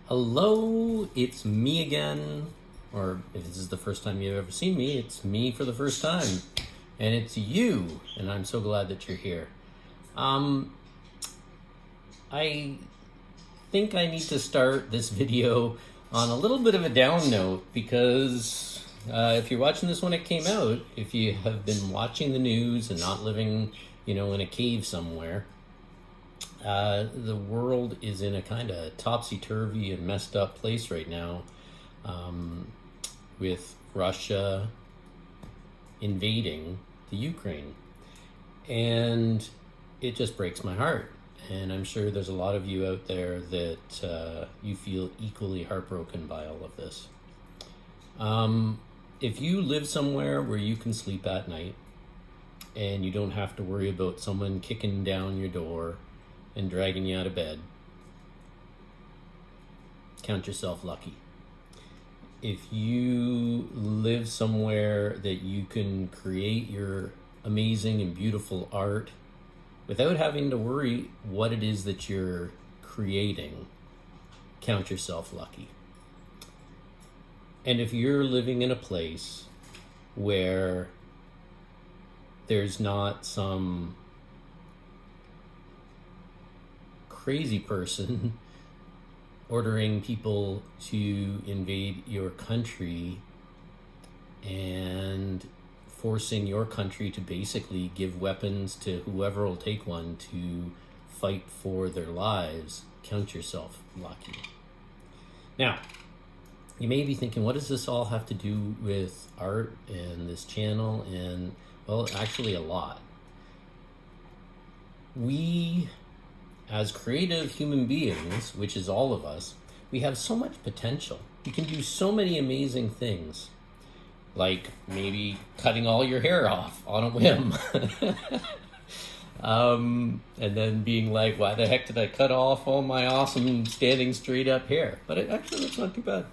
Hello, it's me again. Or if this is the first time you've ever seen me, it's me for the first time. And it's you, and I'm so glad that you're here. I think I need to start this video on a little bit of a down note because if you're watching this when it came out, if you have been watching the news and not living, in a cave somewhere, the world is in a kind of topsy-turvy and messed up place right now, with Russia invading the Ukraine. And it just breaks my heart. And I'm sure there's a lot of you out there that you feel equally heartbroken by all of this. If you live somewhere where you can sleep at night and you don't have to worry about someone kicking down your door and dragging you out of bed, count yourself lucky. If you live somewhere that you can create your amazing and beautiful art without having to worry what it is that you're creating, count yourself lucky. And if you're living in a place where there's not some crazy person ordering people to invade your country and forcing your country to basically give weapons to whoever will take one to fight for their lives, count yourself lucky. Now, you may be thinking, what does this all have to do with art and this channel? And, well, actually a lot. We, as creative human beings, which is all of us, we have so much potential. You can do so many amazing things, like maybe cutting all your hair off on a whim. And then being like, why the heck did I cut off all my awesome standing straight up hair? But it actually looks not too bad.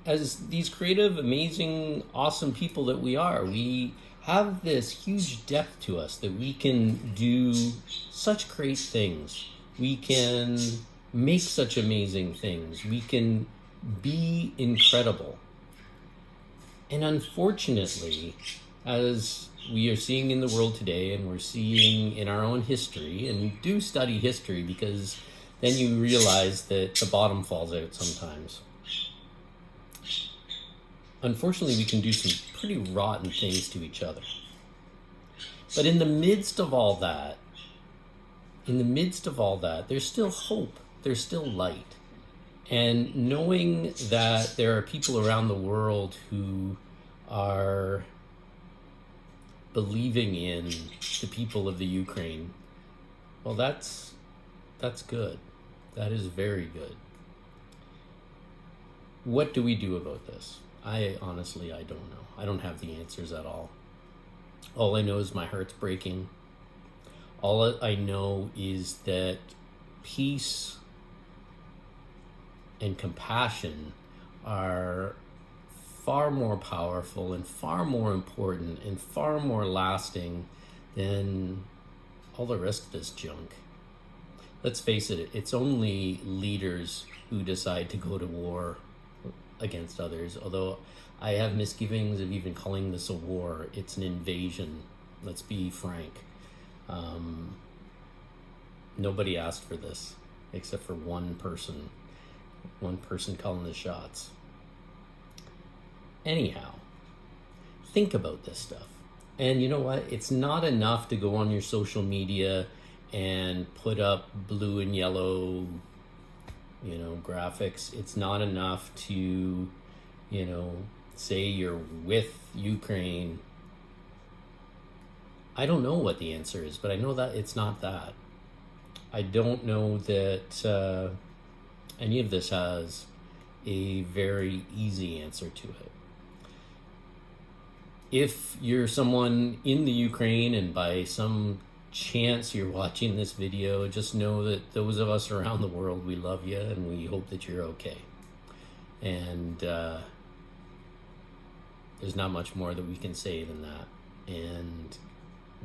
As these creative, amazing, awesome people that we are, we have this huge depth to us that we can do such great things. We can make such amazing things. We can be incredible. And unfortunately, as we are seeing in the world today, and we're seeing in our own history, and do study history because then you realize that the bottom falls out sometimes. Unfortunately, we can do some pretty rotten things to each other. But in the midst of all that, there's still hope. There's still light. And knowing that there are people around the world who are believing in the people of the Ukraine, well, that's good. That is very good. What do we do about this? I honestly don't know. I don't have the answers at all. All I know is my heart's breaking. All I know is that peace and compassion are far more powerful and far more important and far more lasting than all the rest of this junk. Let's face it, it's only leaders who decide to go to war against others, although I have misgivings of even calling this a war. It's an invasion. Let's be frank. Nobody asked for this except for one person calling the shots. Anyhow, think about this stuff. And you know what? It's not enough to go on your social media and put up blue and yellow graphics. It's not enough to, say you're with Ukraine. I don't know what the answer is, but I know that it's not that. I don't know that any of this has a very easy answer to it. If you're someone in the Ukraine and by some chance you're watching this video, just know that those of us around the world, we love you and we hope that you're okay. And there's not much more that we can say than that. And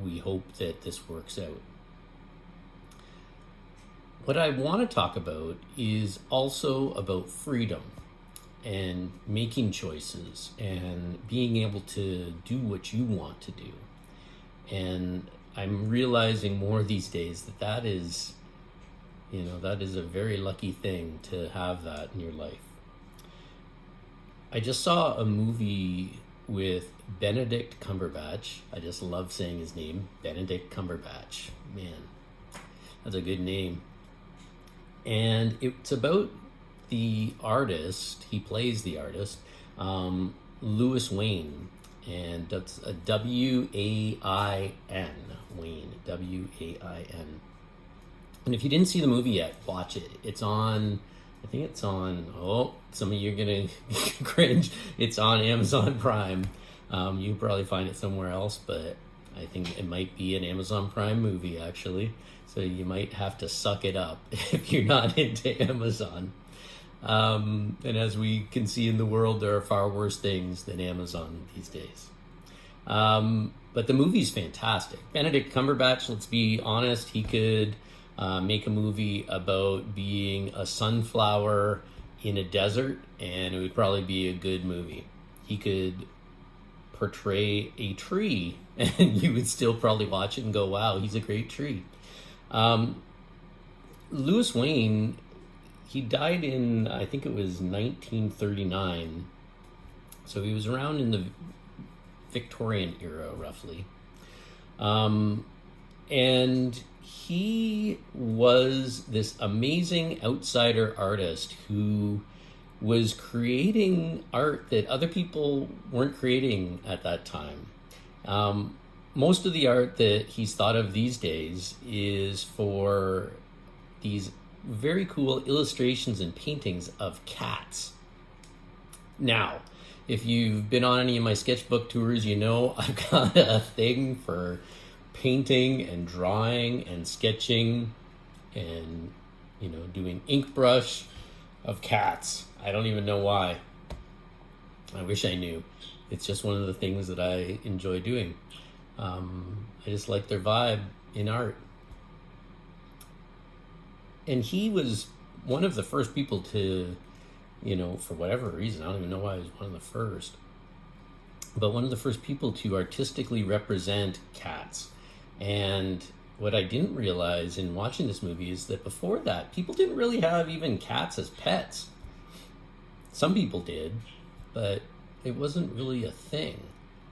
we hope that this works out. What I want to talk about is also about freedom and making choices and being able to do what you want to do. And I'm realizing more these days that that is a very lucky thing to have that in your life. I just saw a movie with Benedict Cumberbatch. I just love saying his name, Benedict Cumberbatch. Man, that's a good name. And it's about the artist, he plays the artist, Louis Wain. And that's a W-A-I-N, Wain, W-A-I-N. And if you didn't see the movie yet, watch it. It's on, I think it's on, some of you are going to cringe. It's on Amazon Prime. You can probably find it somewhere else, but I think it might be an Amazon Prime movie, actually. So you might have to suck it up if you're not into Amazon. And as we can see in the world, there are far worse things than Amazon these days. But the movie's fantastic. Benedict Cumberbatch, let's be honest, he could make a movie about being a sunflower in a desert, and it would probably be a good movie. He could portray a tree, and you would still probably watch it and go, wow, he's a great tree. Louis Wain, he died in, I think it was 1939. So he was around in the Victorian era, roughly. And he was this amazing outsider artist who was creating art that other people weren't creating at that time. Most of the art that he's thought of these days is for these very cool illustrations and paintings of cats. Now, if you've been on any of my sketchbook tours, you know I've got a thing for painting and drawing and sketching and, doing ink brush of cats. I don't even know why. I wish I knew. It's just one of the things that I enjoy doing. I just like their vibe in art. And he was one of the first people to, for whatever reason, I don't even know why he was one of the first, but one of the first people to artistically represent cats. And what I didn't realize in watching this movie is that before that, people didn't really have even cats as pets. Some people did, but it wasn't really a thing.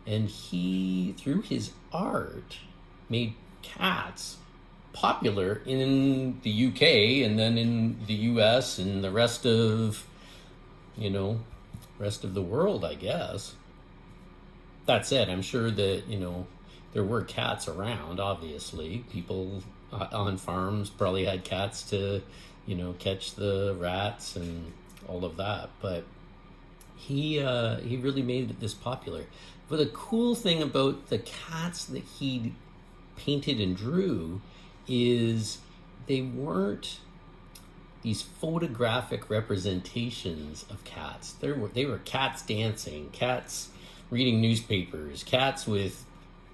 And he, through his art, made cats popular in the UK and then in the US and the rest of the world, I guess. That said, I'm sure that, there were cats around, obviously. People on farms probably had cats to, catch the rats and all of that. But he really made this popular. But the cool thing about the cats that he painted and drew is they weren't these photographic representations of cats. They were cats dancing, cats reading newspapers, cats with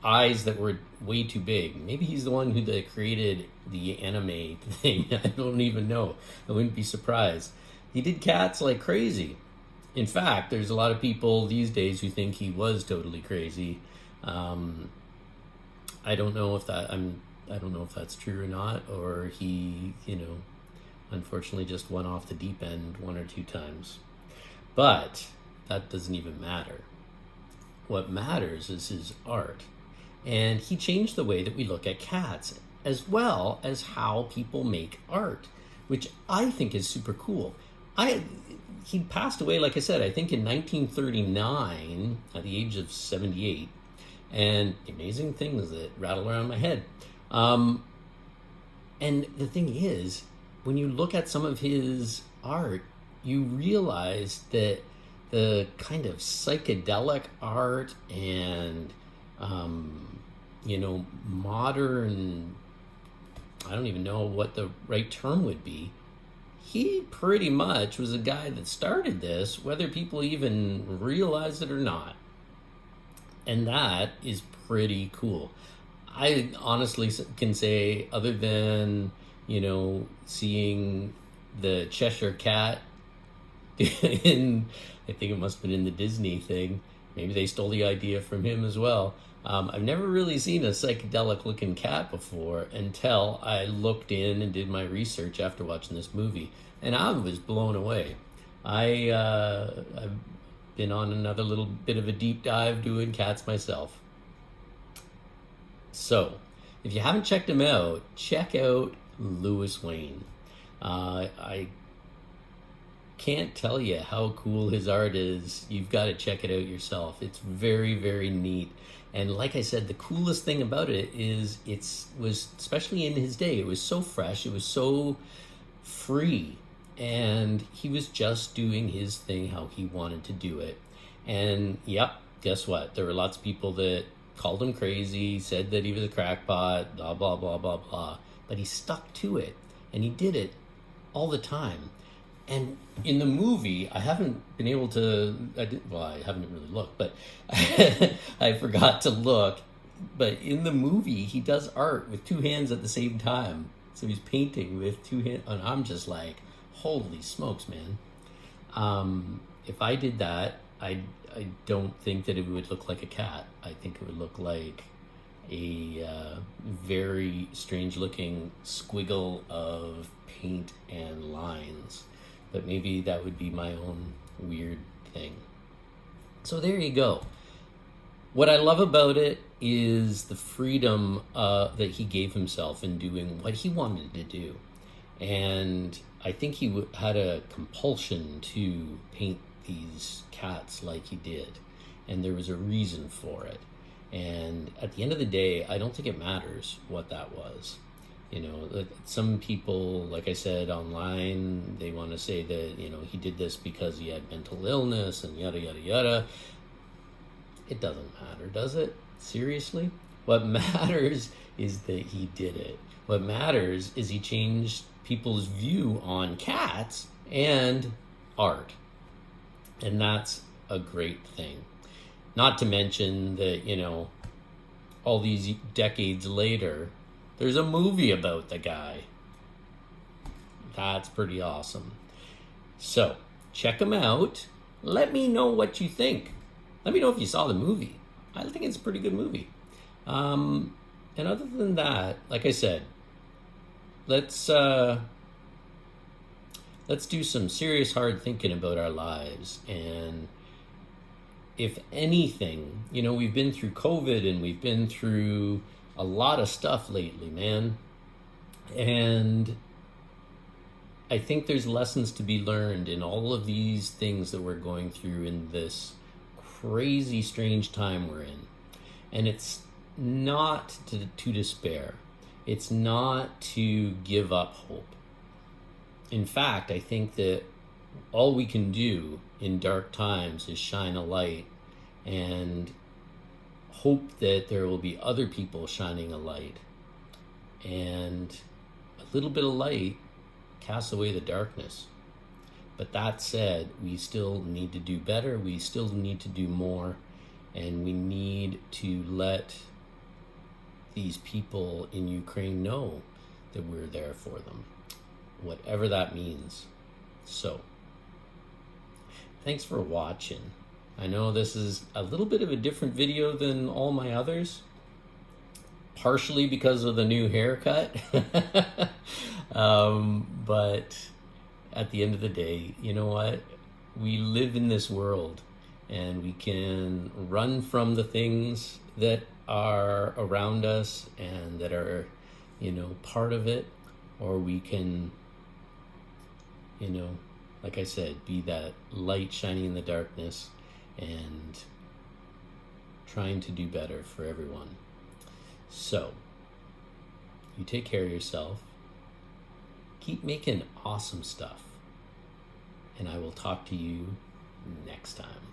eyes that were way too big. Maybe he's the one who created the anime thing. I don't even know. I wouldn't be surprised. He did cats like crazy. In fact, there's a lot of people these days who think he was totally crazy. I don't know if that's true or not, or he, unfortunately just went off the deep end one or two times. But that doesn't even matter. What matters is his art. And he changed the way that we look at cats, as well as how people make art, which I think is super cool. He passed away, like I said, I think in 1939 at the age of 78. And amazing things that rattle around my head. And the thing is, when you look at some of his art, you realize that the kind of psychedelic art and, modern, I don't even know what the right term would be. He pretty much was a guy that started this, whether people even realize it or not. And that is pretty cool. I honestly can say, other than, seeing the Cheshire Cat in, I think it must have been in the Disney thing. Maybe they stole the idea from him as well. I've never really seen a psychedelic looking cat before until I looked in and did my research after watching this movie, and I was blown away. I've been on another little bit of a deep dive doing cats myself. So, if you haven't checked him out, check out Wain. I can't tell you how cool his art is. You've got to check it out yourself. It's very, very neat. And like I said, the coolest thing about it is was, especially in his day, it was so fresh, it was so free. And he was just doing his thing how he wanted to do it. And yep, guess what? There were lots of people that called him crazy, said that he was a crackpot, blah, blah, blah, blah, blah. But he stuck to it, and he did it all the time. And in the movie, I haven't been able to, I haven't really looked, but I forgot to look. But in the movie, he does art with two hands at the same time. So he's painting with two hands, and I'm just like, holy smokes, man. If I did that, I don't think that it would look like a cat. I think it would look like a very strange looking squiggle of paint and lines. But maybe that would be my own weird thing. So there you go. What I love about it is the freedom that he gave himself in doing what he wanted to do. And I think he had a compulsion to paint these cats like he did. And there was a reason for it. And at the end of the day, I don't think it matters what that was. Some people, like I said, online, they want to say that, he did this because he had mental illness and yada, yada, yada. It doesn't matter, does it? Seriously? What matters is that he did it. What matters is he changed people's view on cats and art. And that's a great thing. Not to mention that, all these decades later, there's a movie about the guy. That's pretty awesome. So, check him out. Let me know what you think. Let me know if you saw the movie. I think it's a pretty good movie. And other than that, like I said, let's do some serious hard thinking about our lives. And if anything, we've been through COVID and we've been through a lot of stuff lately, man. And I think there's lessons to be learned in all of these things that we're going through in this crazy, strange time we're in. And it's not to despair. It's not to give up hope. In fact, I think that all we can do in dark times is shine a light and hope that there will be other people shining a light. And a little bit of light casts away the darkness. But that said, we still need to do better. We still need to do more. And we need to let these people in Ukraine know that we're there for them, whatever that means. So, thanks for watching. I know this is a little bit of a different video than all my others, partially because of the new haircut. But at the end of the day, you know what? We live in this world and we can run from the things that are around us and that are, part of it, or we can, like I said, be that light shining in the darkness and trying to do better for everyone. So, you take care of yourself, keep making awesome stuff, and I will talk to you next time.